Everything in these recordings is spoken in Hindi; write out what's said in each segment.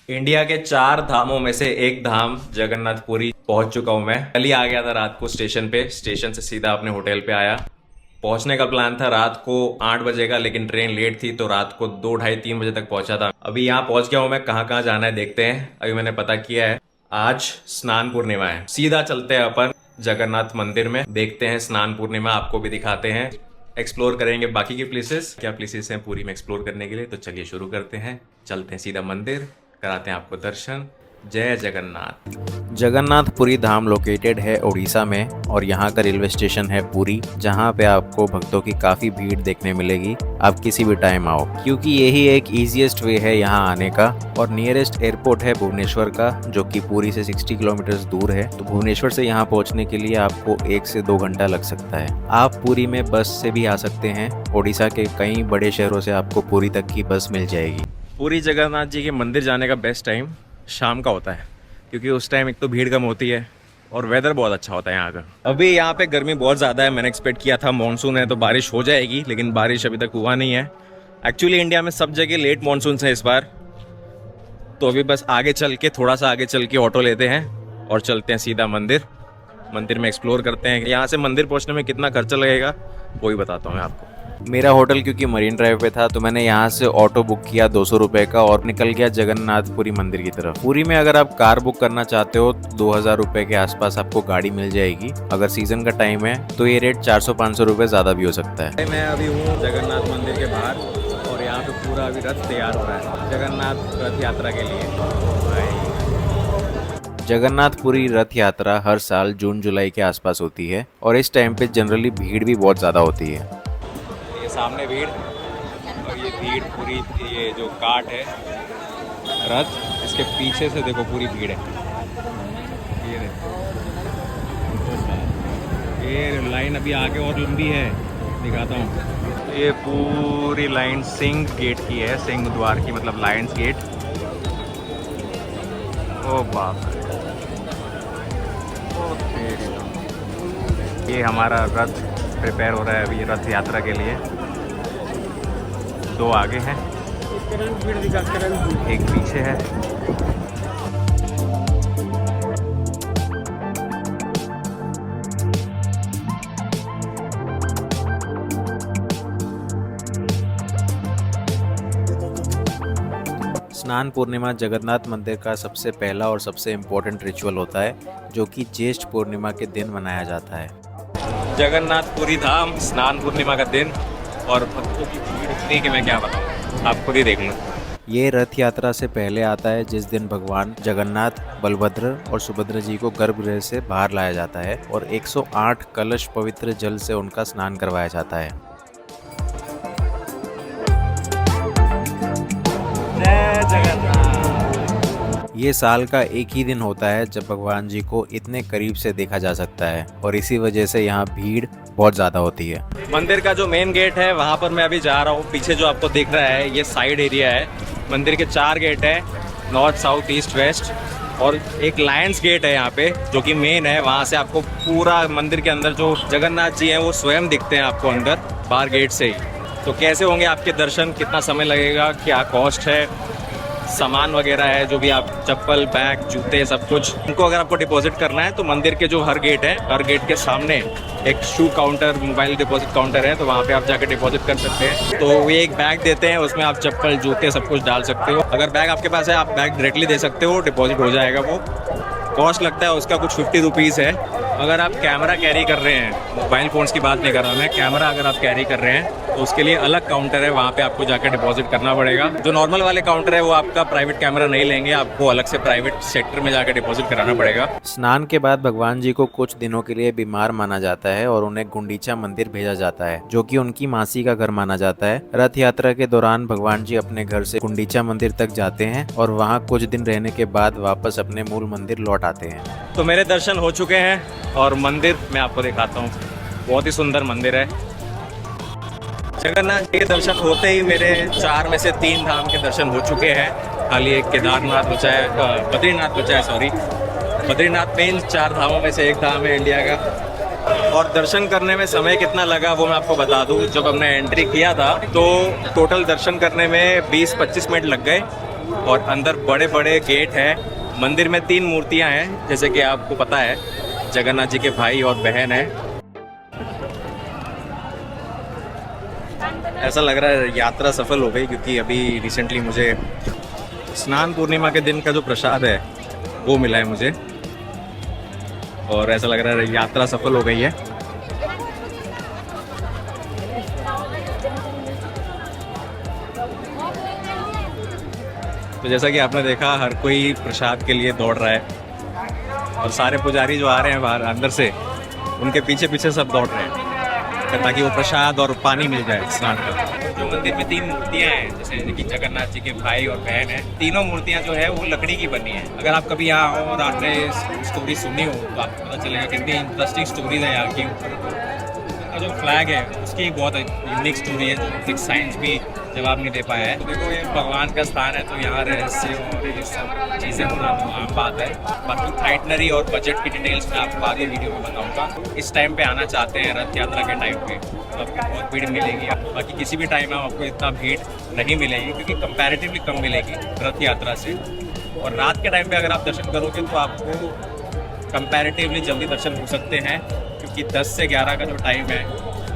इंडिया के 4 धामों में से एक धाम जगन्नाथपुरी पहुंच चुका हूं मैं। कल ही आ गया था रात को स्टेशन पे। स्टेशन से सीधा अपने होटल पे आया। पहुंचने का प्लान था रात को 8 बजे का, लेकिन ट्रेन लेट थी तो रात को 2 ढाई 3 बजे तक पहुंचा था। अभी यहाँ पहुंच गया हूं मैं। कहाँ कहाँ जाना है देखते हैं। अभी मैंने पता किया है, आज स्नान पूर्णिमा है। सीधा चलते हैं अपन जगन्नाथ मंदिर में, देखते हैं स्नान पूर्णिमा, आपको भी दिखाते हैं। एक्सप्लोर करेंगे बाकी के प्लेसेस, क्या प्लेसेस हैं पूरी में एक्सप्लोर करने के लिए। तो चलिए शुरू करते हैं, चलते हैं सीधा मंदिर, कराते हैं आपको दर्शन। जय जगन्नाथ। जगन्नाथपुरी धाम लोकेटेड है उड़ीसा में और यहाँ का रेलवे स्टेशन है पुरी, जहाँ पे आपको भक्तों की काफ़ी भीड़ देखने मिलेगी। आप किसी भी टाइम आओ, क्योंकि यही एक ईजीएस्ट वे है यहाँ आने का। और नियरेस्ट एयरपोर्ट है भुवनेश्वर का, जो कि पुरी से 60 किलोमीटर दूर है। तो भुवनेश्वर से यहाँ पहुँचने के लिए आपको 1 से 2 घंटा लग सकता है। आप पुरी में बस से भी आ सकते हैं। उड़ीसा के कई बड़े शहरों से आपको पुरी तक की बस मिल जाएगी। पूरी जगन्नाथ जी के मंदिर जाने का बेस्ट टाइम शाम का होता है, क्योंकि उस टाइम एक तो भीड़ कम होती है और वेदर बहुत अच्छा होता है यहाँ का। अभी यहाँ पे गर्मी बहुत ज़्यादा है। मैंने एक्सपेक्ट किया था मॉनसून है तो बारिश हो जाएगी, लेकिन बारिश अभी तक हुआ नहीं है। एक्चुअली इंडिया में सब जगह लेट मॉनसून है इस बार। तो अभी बस आगे चल के, थोड़ा सा आगे चल के ऑटो लेते हैं और चलते हैं सीधा मंदिर। मंदिर में एक्सप्लोर करते हैं। यहाँ से मंदिर पहुँचने में कितना खर्चा लगेगा वो ही बताता हूँ मैं आपको। मेरा होटल क्योंकि मरीन ड्राइव पे था, तो मैंने यहाँ से ऑटो बुक किया 200 रुपए का और निकल गया जगन्नाथपुरी मंदिर की तरफ। पुरी में अगर आप कार बुक करना चाहते हो तो 2000 रुपए के आसपास आपको गाड़ी मिल जाएगी। अगर सीजन का टाइम है तो ये रेट 400-500 रुपए ज्यादा भी हो सकता है। मैं अभी हूँ जगन्नाथ मंदिर के बाहर और यहाँ पे पूरा अभी रथ तैयार हो रहा है जगन्नाथ रथ यात्रा के लिए। जगन्नाथपुरी रथ यात्रा हर साल जून जुलाई के आसपास होती है और इस टाइम पे जनरली भीड़ भी बहुत ज्यादा होती है। ये सामने भीड़ और ये भीड़ पूरी, ये जो काट है रथ, इसके पीछे से देखो पूरी भीड़ है। ये देखो, ये लाइन अभी आगे और लंबी है, दिखाता हूँ। ये पूरी लाइन सिंह गेट की है, सिंह द्वार की, मतलब लायंस गेट। ओ बाप, ये हमारा रथ प्रिपेयर हो रहा है अभी रथ यात्रा के लिए। 2 आगे हैं, एक पीछे है। स्नान पूर्णिमा जगन्नाथ मंदिर का सबसे पहला और सबसे इम्पोर्टेंट रिचुअल होता है, जो कि ज्येष्ठ पूर्णिमा के दिन मनाया जाता है। जगन्नाथपुरी धाम स्नान पूर्णिमा का दिन, और भक्तों की भीड़ इतनी कि मैं क्या बताऊं, आप खुद ही देख लो। ये रथ यात्रा से पहले आता है, जिस दिन भगवान जगन्नाथ, बलभद्र और सुभद्रा जी को गर्भगृह से बाहर लाया जाता है और 108 कलश पवित्र जल से उनका स्नान करवाया जाता है। जय जगन्नाथ। ये साल का एक ही दिन होता है जब भगवान जी को इतने करीब से देखा जा सकता है और इसी वजह से यहाँ भीड़ बहुत ज़्यादा होती है। मंदिर का जो मेन गेट है वहाँ पर मैं अभी जा रहा हूँ। पीछे जो आपको दिख रहा है ये साइड एरिया है। मंदिर के 4 गेट है, नॉर्थ, साउथ, ईस्ट, वेस्ट, और एक लायंस गेट है यहाँ पे जो कि मेन है। वहाँ से आपको पूरा मंदिर के अंदर जो जगन्नाथ जी हैं वो स्वयं दिखते हैं आपको अंदर, बाहर गेट से ही। तो कैसे होंगे आपके दर्शन, कितना समय लगेगा, क्या कॉस्ट है, सामान वगैरह है जो भी आप, चप्पल, बैग, जूते, सब कुछ, इनको अगर आपको डिपॉजिट करना है तो मंदिर के जो हर गेट है, हर गेट के सामने एक शू काउंटर, मोबाइल डिपॉजिट काउंटर है, तो वहाँ पे आप जाकर डिपॉजिट कर सकते हैं। तो ये एक बैग देते हैं, उसमें आप चप्पल, जूते, सब कुछ डाल सकते हो। अगर बैग आपके पास है आप बैग डायरेक्टली दे सकते हो, डिपॉजिट हो जाएगा। वो कॉस्ट लगता है उसका कुछ 50 रुपीज़ है। अगर आप कैमरा कैरी कर रहे हैं, मोबाइल फ़ोन्स की बात नहीं कर रहा मैं, कैमरा अगर आप कैरी कर रहे हैं तो उसके लिए अलग काउंटर है, वहाँ पे आपको जाकर डिपॉजिट करना पड़ेगा। जो नॉर्मल वाले काउंटर है वो आपका प्राइवेट कैमरा नहीं लेंगे, आपको अलग से प्राइवेट सेक्टर में जाकर डिपॉजिट कराना पड़ेगा। स्नान के बाद भगवान जी को कुछ दिनों के लिए बीमार माना जाता है और उन्हें गुंडीचा मंदिर भेजा जाता है, जो कि उनकी मासी का घर माना जाता है। रथ यात्रा के दौरान भगवान जी अपने घर से गुंडीचा मंदिर तक जाते हैं और वहाँ कुछ दिन रहने के बाद वापस अपने मूल मंदिर लौट आते हैं। तो मेरे दर्शन हो चुके हैं और मंदिर मैं आपको दिखाता हूँ। बहुत ही सुंदर मंदिर है। जगन्नाथ के दर्शन होते ही मेरे 4 में से 3 धाम के दर्शन हो चुके हैं। खाली एक केदारनाथ बचा है, बद्रीनाथ बचा है, सॉरी। बद्रीनाथ मेन 4 धामों में से एक धाम है इंडिया का। और दर्शन करने में समय कितना लगा वो मैं आपको बता दूं। जब हमने एंट्री किया था तो टोटल दर्शन करने में 20-25 मिनट लग गए और अंदर बड़े बड़े गेट हैं। मंदिर में 3 मूर्तियां हैं, जैसे कि आपको पता है, जगन्नाथ जी के भाई और बहन है। ऐसा लग रहा है यात्रा सफल हो गई, क्योंकि अभी रिसेंटली मुझे स्नान पूर्णिमा के दिन का जो प्रसाद है वो मिला है मुझे, और ऐसा लग रहा है यात्रा सफल हो गई है। तो जैसा कि आपने देखा, हर कोई प्रसाद के लिए दौड़ रहा है, और सारे पुजारी जो आ रहे हैं बाहर अंदर से, उनके पीछे पीछे सब दौड़ रहे हैं ताकि वो प्रसाद और पानी मिल जाए स्नान का। जो मंदिर में 3 मूर्तियां हैं, जैसे कि जगन्नाथ जी के भाई और बहन है, तीनों मूर्तियां जो है वो लकड़ी की बनी है। अगर आप कभी यहाँ हो और आपने स्टोरी सुनी हो तो आपको पता चलेगा कितनी इंटरेस्टिंग स्टोरीज है यहाँ की। जो फ्लैग है उसकी बहुत यूनिक स्टोरी है, जो एक साइंस भी जवाब नहीं दे पाया है। तो देखो, ये भगवान का स्थान है, तो यहाँ रहस्य और ये सब चीज़ें होना तो आम बात है। बाकी आइटनरी और बजट की डिटेल्स मैं आपको आगे वीडियो में बताऊंगा। इस टाइम पे आना चाहते हैं रथ यात्रा के टाइम पे तो आपको बहुत भीड़ मिलेगी। बाकी किसी भी टाइम में आपको इतना भीड़ नहीं मिलेगी, क्योंकि कंपैरेटिवली कम मिलेगी रथ यात्रा से। और रात के टाइम पे अगर आप दर्शन करोगे तो आपको कंपैरेटिवली जल्दी दर्शन हो सकते हैं, क्योंकि 10 से 11 का जो टाइम है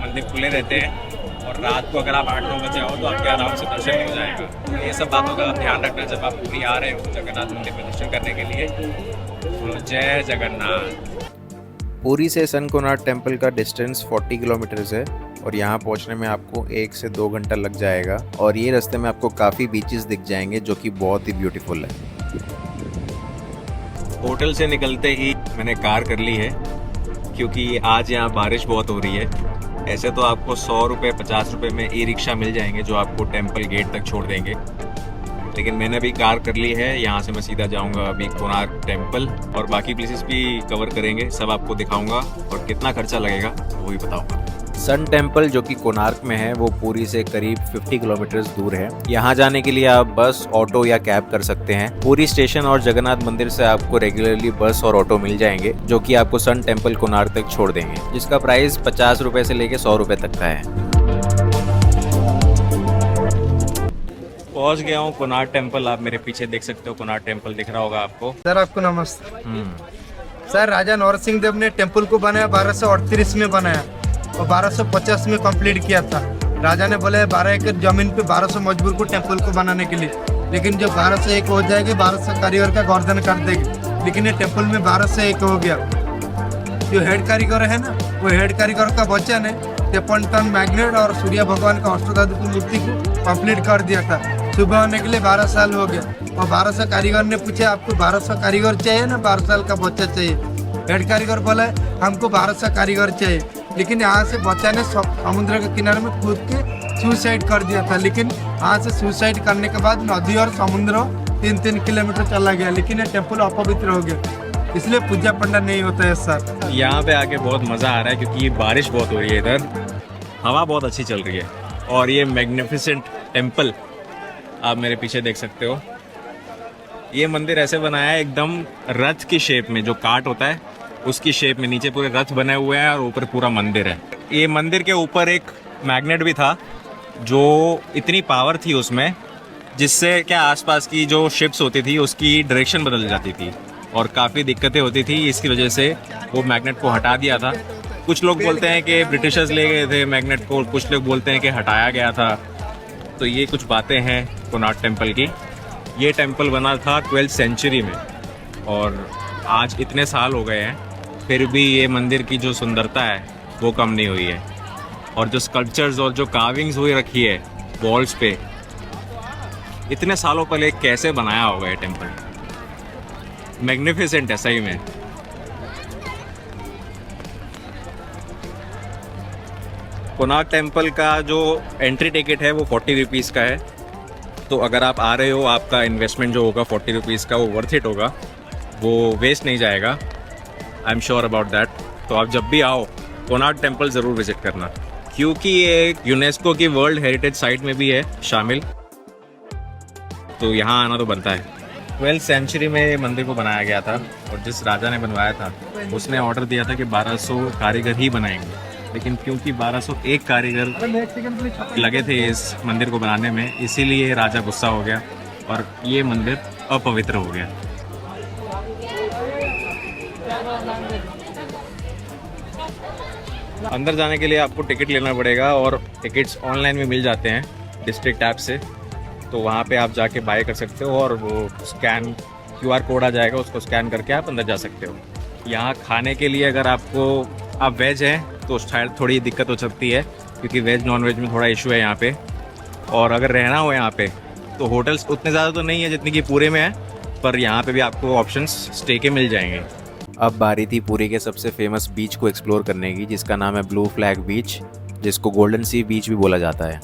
मंदिर खुले रहते हैं, और रात को अगर आप 8-9 बजे आओ तो आपके आराम से दर्शन हो जाएगा। तो ये सब बातों का ध्यान रखना जब आप पूरी आ रहे हो जगन्नाथ मंदिर में दर्शन करने के लिए। तो जय जगन्नाथ। पुरी से सन कोणार्क टेम्पल का डिस्टेंस 40 किलोमीटर्स है, और यहाँ पहुँचने में आपको 1 से 2 घंटा लग जाएगा। और ये रास्ते में आपको काफ़ी बीचेस दिख जाएंगे जो कि बहुत ही ब्यूटीफुल है। होटल से निकलते ही मैंने कार कर ली है, क्योंकि आज यहाँ बारिश बहुत हो रही है। ऐसे तो आपको 100 रुपये 50 रुपये में ई रिक्शा मिल जाएंगे जो आपको टेम्पल गेट तक छोड़ देंगे, लेकिन मैंने अभी कार कर ली है। यहाँ से मैं सीधा जाऊँगा अभी कोणार्क टेम्पल, और बाकी प्लेसेस भी कवर करेंगे, सब आपको दिखाऊंगा, और कितना खर्चा लगेगा वो भी बताऊँगा। सन टेम्पल जो कि कोणार्क में है वो पुरी से करीब 50 किलोमीटर दूर है। यहाँ जाने के लिए आप बस, ऑटो या कैब कर सकते हैं। पुरी स्टेशन और जगन्नाथ मंदिर से आपको रेगुलरली बस और ऑटो मिल जाएंगे जो कि आपको सन टेम्पल कोणार्क तक छोड़ देंगे, जिसका प्राइस 50 रुपए से लेके 100 रुपए तक का है। पहुँच गया हूँ कोणार्क टेम्पल। आप मेरे पीछे देख सकते हो, कोणार्क टेम्पल दिख रहा होगा आपको। सर आपको नमस्ते। सर राजा नरसिंह देव ने टेम्पल को बनाया 1238 में बनाया और 1250 में कंप्लीट किया था। राजा ने बोले 12 एकड़ जमीन पे 1200 मजदूर को टेम्पल को बनाने के लिए, लेकिन जब 1201 हो जाएगी 1200 कारीगर का गर्दन कर देगी, लेकिन ये टेम्पल में 1201 हो गया। जो हेड कारीगर है ना, वो हेड कारीगर का बच्चा ने 53 टन मैग्नेट और सूर्य भगवान का अष्टधातु की मूर्ति को कंप्लीट कर दिया था। सुबह होने के लिए 12 साल हो गया, और 1200 कारीगर ने पूछा आपको 1200 कारीगर चाहिए ना 12 साल का बच्चा चाहिए। हेड कारीगर बोला हमको 1200 कारीगर चाहिए, लेकिन यहाँ से बच्चा ने समुद्र के किनारे में कूद के सुसाइड कर दिया था। लेकिन यहाँ से सुसाइड करने के बाद नदी और समुद्र 3-3 किलोमीटर चला गया, लेकिन ये टेम्पल अपवित्र हो गया, इसलिए पूजा पंडा नहीं होता है सर। यहाँ पे आके बहुत मज़ा आ रहा है, क्योंकि बारिश बहुत हो रही है, इधर हवा बहुत अच्छी चल रही है, और ये मैग्निफिसेंट टेम्पल आप मेरे पीछे देख सकते हो। ये मंदिर ऐसे बनाया है एकदम रथ की शेप में, जो काट होता है उसकी शेप में, नीचे पूरे रथ बने हुए हैं और ऊपर पूरा मंदिर है। ये मंदिर के ऊपर एक मैग्नेट भी था, जो इतनी पावर थी उसमें, जिससे क्या आसपास की जो शिप्स होती थी उसकी डायरेक्शन बदल जाती थी और काफ़ी दिक्कतें होती थी। इसकी वजह से वो मैग्नेट को हटा दिया था। कुछ लोग बोलते हैं कि ब्रिटिशर्स ले गए थे मैग्नेट को, कुछ लोग बोलते हैं कि हटाया गया था। तो ये कुछ बातें हैं कोणार्क टेम्पल की। ये टेम्पल बना था 12th सेंचुरी में, और आज इतने साल हो गए हैं, फिर भी ये मंदिर की जो सुंदरता है वो कम नहीं हुई है। और जो स्कल्पचर्स और जो कार्विंग्स हुई रखी है वॉल्स पे, इतने सालों पहले कैसे बनाया होगा ये टेम्पल। मैग्निफिसेंट है सही में। कोणार्क टेम्पल का जो एंट्री टिकट है वो 40 रुपीज़ का है। तो अगर आप आ रहे हो, आपका इन्वेस्टमेंट जो होगा 40 रुपीज़ का, वो वर्थ इट होगा, वो वेस्ट नहीं जाएगा। I am sure about that. तो आप जब भी आओ कोणार्क टेम्पल ज़रूर विजिट करना, क्योंकि ये यूनेस्को की वर्ल्ड हेरिटेज साइट में भी है शामिल, तो यहाँ आना तो बनता है। 12th सेंचुरी में ये मंदिर को बनाया गया था, और जिस राजा ने बनवाया था उसने ऑर्डर दिया था कि 1200 कारीगर ही बनाएंगे, लेकिन क्योंकि 1201 कारीगर लगे थे इस मंदिर को बनाने में, इसीलिए राजा गुस्सा हो गया और ये मंदिर अपवित्र हो गया। अंदर जाने के लिए आपको टिकट लेना पड़ेगा और टिकट्स ऑनलाइन में मिल जाते हैं डिस्ट्रिक्ट ऐप से, तो वहाँ पे आप जाके बाय कर सकते हो और वो स्कैन QR कोड आ जाएगा, उसको स्कैन करके आप अंदर जा सकते हो। यहाँ खाने के लिए अगर आप वेज हैं तो शायद थोड़ी दिक्कत हो सकती है, क्योंकि वेज नॉन वेज में थोड़ा इशू है यहाँ पे। और अगर रहना हो यहाँ पे तो होटल्स उतने ज़्यादा तो नहीं है जितनी कि पूरे में है, पर यहाँ पे भी आपको ऑप्शंस स्टे के मिल जाएंगे। अब बारी थी पुरी के सबसे फेमस बीच को एक्सप्लोर करने की, जिसका नाम है ब्लू फ्लैग बीच, जिसको गोल्डन सी बीच भी बोला जाता है।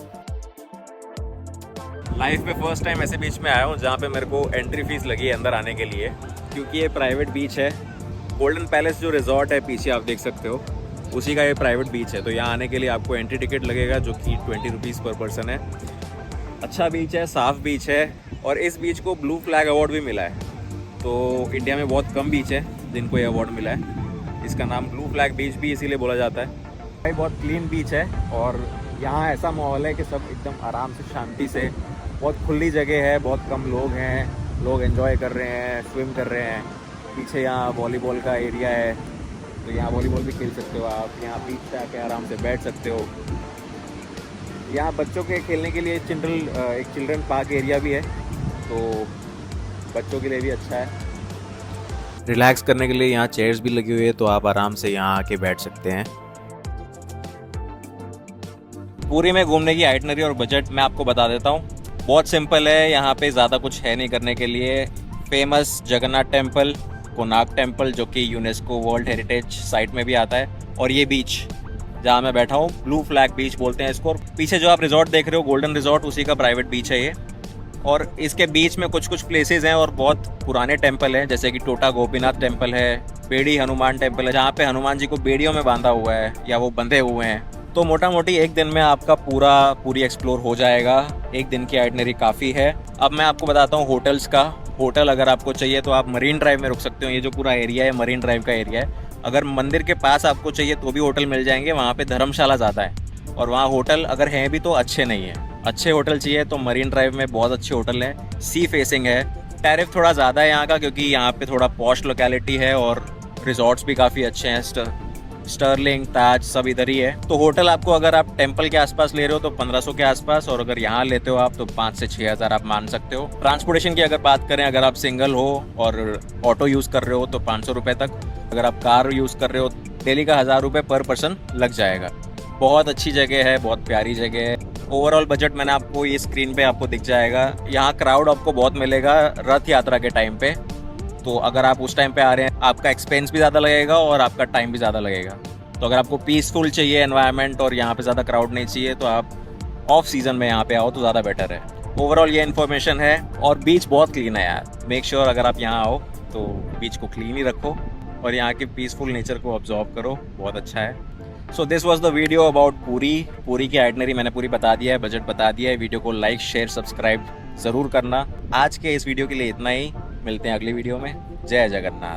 लाइफ में फर्स्ट टाइम ऐसे बीच में आया हूँ जहाँ पे मेरे को एंट्री फीस लगी है अंदर आने के लिए, क्योंकि ये प्राइवेट बीच है। गोल्डन पैलेस जो रिजॉर्ट है पीछे आप देख सकते हो, उसी का ये प्राइवेट बीच है। तो यहाँ आने के लिए आपको एंट्री टिकट लगेगा जो कि 20 रुपीज़ पर पर्सन है। अच्छा बीच है, साफ़ बीच है, और इस बीच को ब्लू फ्लैग अवार्ड भी मिला है। तो इंडिया में बहुत कम बीच है जिनको ये अवार्ड मिला है। इसका नाम ब्लू फ्लैग बीच भी इसीलिए बोला जाता है। भाई बहुत क्लीन बीच है और यहाँ ऐसा माहौल है कि सब एकदम आराम से शांति से, बहुत खुली जगह है, बहुत कम लोग हैं, लोग एंजॉय कर रहे हैं, स्विम कर रहे हैं। पीछे यहाँ वॉलीबॉल का एरिया है, तो यहाँ वॉलीबॉल भी खेल सकते हो आप। यहाँ बीच पे आके आराम से बैठ सकते हो। यहाँ बच्चों के खेलने के लिए एक चिल्ड्रन पार्क एरिया भी है, तो बच्चों के लिए भी अच्छा है। रिलैक्स करने के लिए यहाँ चेयर्स भी लगी हुई है, तो आप आराम से यहाँ आके बैठ सकते हैं। पुरी में घूमने की आइटनरी और बजट मैं आपको बता देता हूँ। बहुत सिंपल है, यहाँ पे ज़्यादा कुछ है नहीं करने के लिए। Famous Jagannath temple, Konark temple जो कि यूनेस्को वर्ल्ड हेरिटेज साइट में भी आता है, और ये बीच जहाँ मैं बैठा हूँ ब्लू फ्लैग बीच बोलते हैं इसको। और पीछे जो आप रिजॉर्ट देख रहे हो गोल्डन रिजॉर्ट, उसी का प्राइवेट बीच है ये। और इसके बीच में कुछ प्लेसेस हैं और बहुत पुराने टेम्पल हैं, जैसे कि टोटा गोपीनाथ टेम्पल है, बेड़ी हनुमान टेम्पल है, जहाँ पे हनुमान जी को बेड़ियों में बांधा हुआ है या वो बंधे हुए हैं। तो मोटा मोटी एक दिन में आपका पूरी एक्सप्लोर हो जाएगा। एक दिन की आइटनरी काफ़ी है। अब मैं आपको बताता हूँ होटल्स का। होटल अगर आपको चाहिए तो आप मरीन ड्राइव में रुक सकते हो। ये जो पूरा एरिया है मरीन ड्राइव का एरिया है। अगर मंदिर के पास आपको चाहिए तो भी होटल मिल जाएंगे, वहाँ पे धर्मशाला ज़्यादा है, और वहाँ होटल अगर हैं भी तो अच्छे नहीं है। अच्छे होटल चाहिए तो मरीन ड्राइव में बहुत अच्छे होटल हैं, सी फेसिंग है। टैरिफ थोड़ा ज़्यादा है यहाँ का, क्योंकि यहाँ पे थोड़ा पॉश लोकेलिटी है और रिजॉर्ट्स भी काफ़ी अच्छे हैं। स्टर्लिंग, ताज सब इधर ही है। तो होटल आपको अगर आप टेम्पल के आसपास ले रहे हो तो 1500 के आसपास, और अगर यहाँ लेते हो आप तो 5 से 6 हज़ार आप मान सकते हो। ट्रांसपोर्टेशन की अगर बात करें, अगर आप सिंगल हो और ऑटो यूज़ कर रहे हो तो 500 रुपये तक। अगर आप कार यूज़ कर रहे हो डेली का 1000 रुपये पर पर्सन लग जाएगा। बहुत अच्छी जगह है, बहुत प्यारी जगह है। ओवरऑल बजट मैंने आपको ये स्क्रीन पे आपको दिख जाएगा। यहाँ क्राउड आपको बहुत मिलेगा रथ यात्रा के टाइम पे, तो अगर आप उस टाइम पे आ रहे हैं आपका एक्सपेंस भी ज़्यादा लगेगा और आपका टाइम भी ज़्यादा लगेगा। तो अगर आपको पीसफुल चाहिए एनवायरनमेंट और यहाँ पे ज़्यादा क्राउड नहीं चाहिए तो आप ऑफ सीज़न में यहाँ पे आओ तो ज़्यादा बेटर है। ओवरऑल ये इन्फॉर्मेशन है, और बीच बहुत क्लीन है यार। मेक श्योर अगर आप यहाँ आओ तो बीच को क्लीन ही रखो और यहाँ के पीसफुल नेचर को ऑब्जर्व करो, बहुत अच्छा है। So this was the video about Puri की आइटनरी मैंने पूरी बता दिया है, बजट बता दिया है। वीडियो को लाइक शेयर सब्सक्राइब ज़रूर करना। आज के इस वीडियो के लिए इतना ही, मिलते हैं अगली वीडियो में। जय जगन्नाथ।